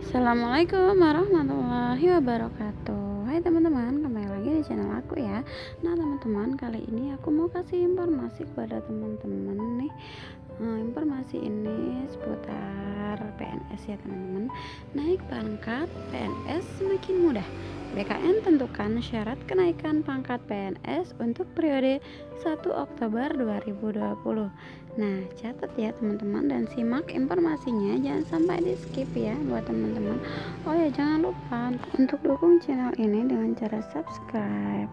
Assalamualaikum warahmatullahi wabarakatuh. Hai teman-teman, kembali lagi di channel aku ya. Nah teman-teman, kali ini aku mau kasih informasi kepada teman-teman nih. Informasi ini seputar PNS ya teman-teman. Naik pangkat PNS semakin mudah. BKN tentukan syarat kenaikan pangkat PNS untuk periode 1 Oktober 2020. Nah, catat ya teman-teman dan simak informasinya, jangan sampai di skip ya buat teman-teman. Oh ya, jangan lupa untuk dukung channel ini dengan cara subscribe.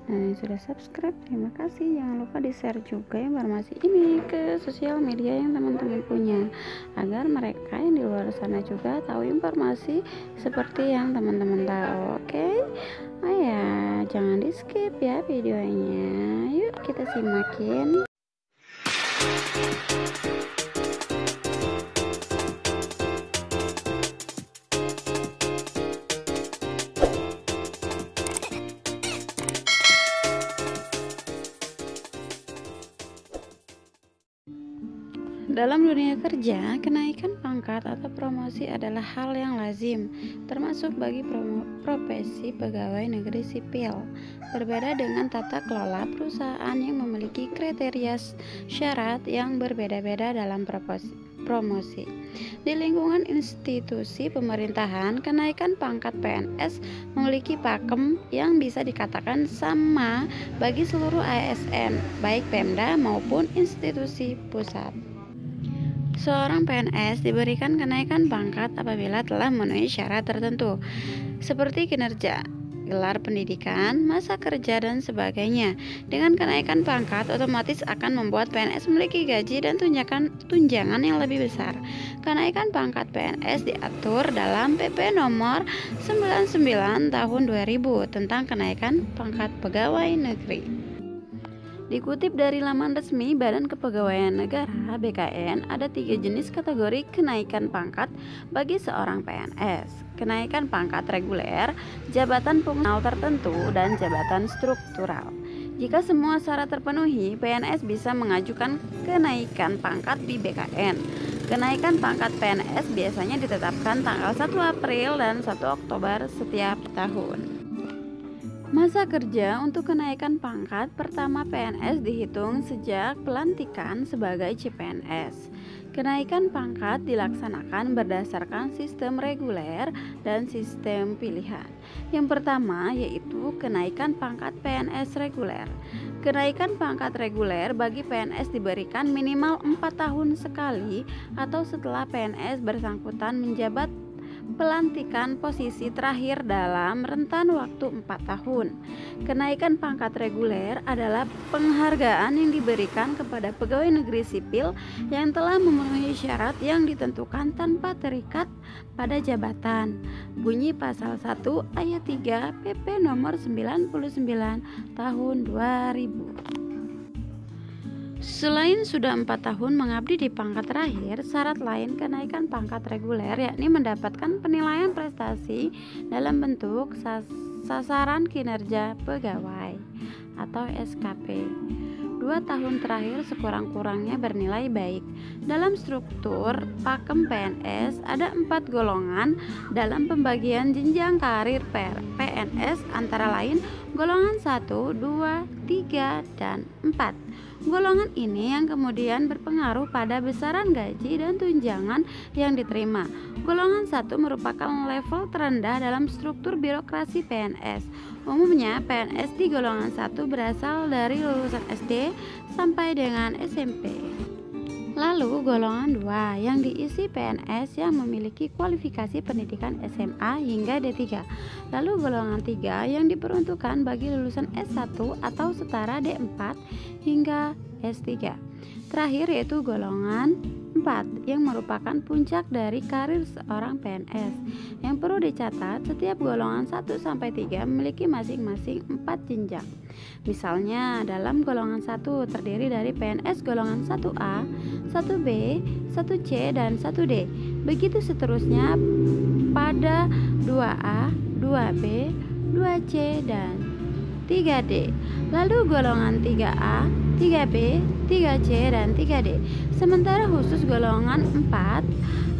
Nah, yang sudah subscribe, terima kasih. Jangan lupa di-share juga informasi ini ke sosial media yang teman-teman punya, agar mereka yang di luar sana juga tahu informasi seperti yang teman-teman tahu. Oke? Oh ya, jangan di-skip ya videonya. Yuk kita simakin. Dalam dunia kerja, kenaikan pangkat atau promosi adalah hal yang lazim, termasuk bagi profesi pegawai negeri sipil. Berbeda dengan tata kelola perusahaan yang memiliki kriteria syarat yang berbeda-beda dalam promosi. Di lingkungan institusi pemerintahan, kenaikan pangkat PNS memiliki pakem yang bisa dikatakan sama bagi seluruh ASN, baik Pemda maupun institusi pusat. Seorang PNS diberikan kenaikan pangkat apabila telah memenuhi syarat tertentu, seperti kinerja, gelar pendidikan, masa kerja, dan sebagainya. Dengan kenaikan pangkat, otomatis akan membuat PNS memiliki gaji dan tunjangan yang lebih besar. Kenaikan pangkat PNS diatur dalam PP nomor 99 tahun 2000 tentang kenaikan pangkat pegawai negeri. Dikutip dari laman resmi Badan Kepegawaian Negara (BKN), ada 3 jenis kategori kenaikan pangkat bagi seorang PNS. Kenaikan pangkat reguler, jabatan fungsional tertentu, dan jabatan struktural. Jika semua syarat terpenuhi, PNS bisa mengajukan kenaikan pangkat di BKN. Kenaikan pangkat PNS biasanya ditetapkan tanggal 1 April dan 1 Oktober setiap tahun. Masa kerja untuk kenaikan pangkat pertama PNS dihitung sejak pelantikan sebagai CPNS. Kenaikan pangkat dilaksanakan berdasarkan sistem reguler dan sistem pilihan. Yang pertama yaitu kenaikan pangkat PNS reguler. Kenaikan pangkat reguler bagi PNS diberikan minimal 4 tahun sekali atau setelah PNS bersangkutan menjabat pelantikan posisi terakhir dalam rentan waktu 4 tahun. Kenaikan pangkat reguler adalah penghargaan yang diberikan kepada pegawai negeri sipil yang telah memenuhi syarat yang ditentukan tanpa terikat pada jabatan. Bunyi pasal 1 ayat 3 PP nomor 99 tahun 2000. Selain sudah 4 tahun mengabdi di pangkat terakhir, syarat lain kenaikan pangkat reguler yakni mendapatkan penilaian prestasi dalam bentuk sasaran kinerja pegawai atau SKP. 2 tahun terakhir sekurang-kurangnya bernilai baik. Dalam struktur pakem PNS ada 4 golongan dalam pembagian jenjang karir PNS, antara lain golongan 1, 2, 3, dan 4. Golongan ini yang kemudian berpengaruh pada besaran gaji dan tunjangan yang diterima. Golongan 1 merupakan level terendah dalam struktur birokrasi PNS. Umumnya PNS di golongan 1 berasal dari lulusan SD sampai dengan SMP. Lalu golongan 2 yang diisi PNS yang memiliki kualifikasi pendidikan SMA hingga D3. Lalu golongan 3 yang diperuntukkan bagi lulusan S1 atau setara D4 hingga S3. Terakhir yaitu golongan 4 yang merupakan puncak dari karir seorang PNS. Yang perlu dicatat, setiap golongan 1 sampai 3 memiliki masing-masing 4 jenjang. Misalnya dalam golongan 1 terdiri dari PNS golongan 1A, 1B, 1C, dan 1D. Begitu seterusnya pada 2A, 2B, 2C, dan 3D. Lalu golongan 3A, 3B, 3C, dan 3D. Sementara khusus golongan 4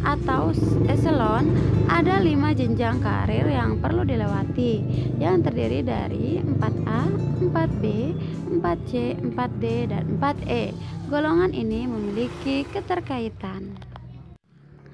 atau eselon Ada 5 jenjang karir yang perlu dilewati, yang terdiri dari 4A, 4B, 4C, 4D, dan 4E. Golongan ini memiliki keterkaitan.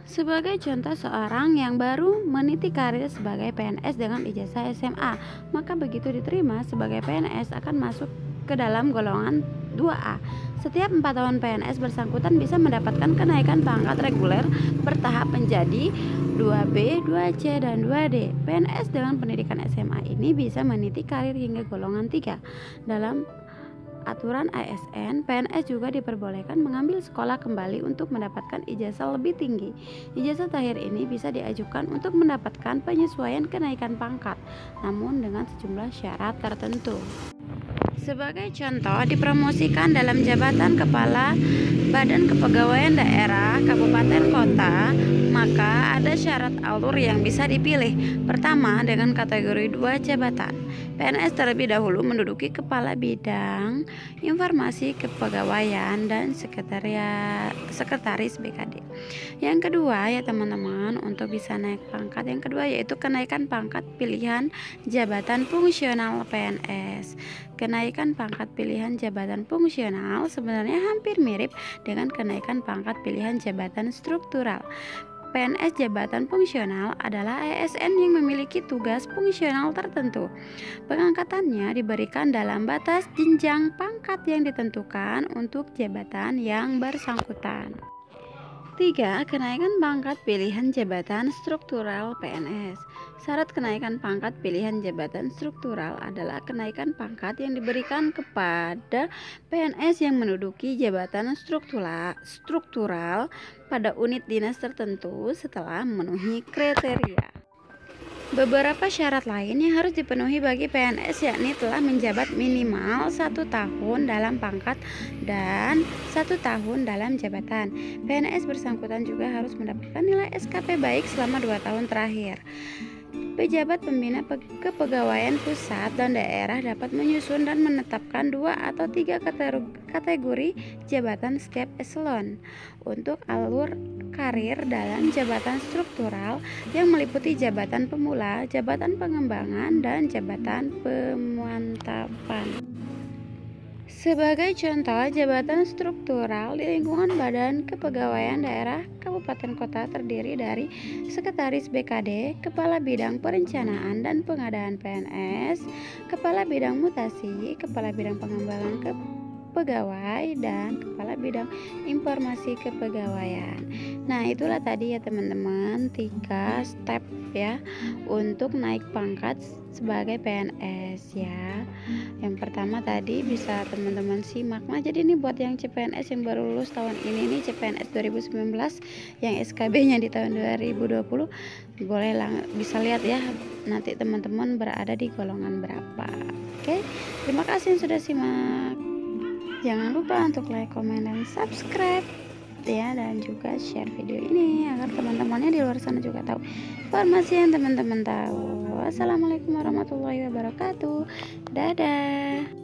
Sebagai contoh, seorang yang baru meniti karir sebagai PNS dengan ijazah SMA, maka begitu diterima sebagai PNS akan masuk ke dalam golongan 2A. Setiap 4 tahun PNS bersangkutan bisa mendapatkan kenaikan pangkat reguler bertahap menjadi 2B, 2C, dan 2D. PNS dengan pendidikan SMA ini bisa meniti karir hingga golongan 3. Dalam aturan ASN, PNS juga diperbolehkan mengambil sekolah kembali untuk mendapatkan ijazah lebih tinggi. Ijazah terakhir ini bisa diajukan untuk mendapatkan penyesuaian kenaikan pangkat, namun dengan sejumlah syarat tertentu. Sebagai contoh, dipromosikan dalam jabatan kepala Badan Kepegawaian Daerah, Kabupaten, Kota, maka ada syarat alur yang bisa dipilih. Pertama, dengan kategori 2 jabatan. PNS terlebih dahulu menduduki Kepala Bidang Informasi Kepegawaian dan Sekretaris BKD. Yang kedua ya teman-teman, untuk bisa naik pangkat yang kedua yaitu kenaikan pangkat pilihan jabatan fungsional PNS. Kenaikan pangkat pilihan jabatan fungsional sebenarnya hampir mirip dengan kenaikan pangkat pilihan jabatan struktural. PNS jabatan fungsional adalah ASN yang memiliki tugas fungsional tertentu. Pengangkatannya diberikan dalam batas jenjang pangkat yang ditentukan untuk jabatan yang bersangkutan. 3. Kenaikan pangkat pilihan jabatan struktural PNS. Syarat kenaikan pangkat pilihan jabatan struktural adalah kenaikan pangkat yang diberikan kepada PNS yang menduduki jabatan struktural pada unit dinas tertentu setelah memenuhi kriteria. Beberapa syarat lain yang harus dipenuhi bagi PNS yakni telah menjabat minimal 1 tahun dalam pangkat dan 1 tahun dalam jabatan. PNS bersangkutan juga harus mendapatkan nilai SKP baik selama 2 tahun terakhir. Pejabat pembina kepegawaian pusat dan daerah dapat menyusun dan menetapkan 2 atau 3 kategori jabatan setiap eselon untuk alur karir dalam jabatan struktural yang meliputi jabatan pemula, jabatan pengembangan, dan jabatan pemantapan. Sebagai contoh, jabatan struktural di lingkungan Badan Kepegawaian Daerah Kabupaten Kota terdiri dari Sekretaris BKD, Kepala Bidang Perencanaan dan Pengadaan PNS, Kepala Bidang Mutasi, Kepala Bidang Pengembangan Pegawai, dan Kepala Bidang Informasi Kepegawaian. Nah, itulah tadi ya teman-teman 3 step ya untuk naik pangkat sebagai PNS ya. Yang pertama tadi bisa teman-teman simak. Nah, jadi ini buat yang CPNS yang baru lulus tahun ini nih, CPNS 2019 yang SKB-nya di tahun 2020, boleh bisa lihat ya nanti teman-teman berada di golongan berapa. Oke, terima kasih yang sudah simak. Jangan lupa untuk like, komen, dan subscribe ya, dan juga share video ini agar teman-temannya di luar sana juga tahu informasi yang teman-teman tahu. Wassalamualaikum warahmatullahi wabarakatuh. Dadah.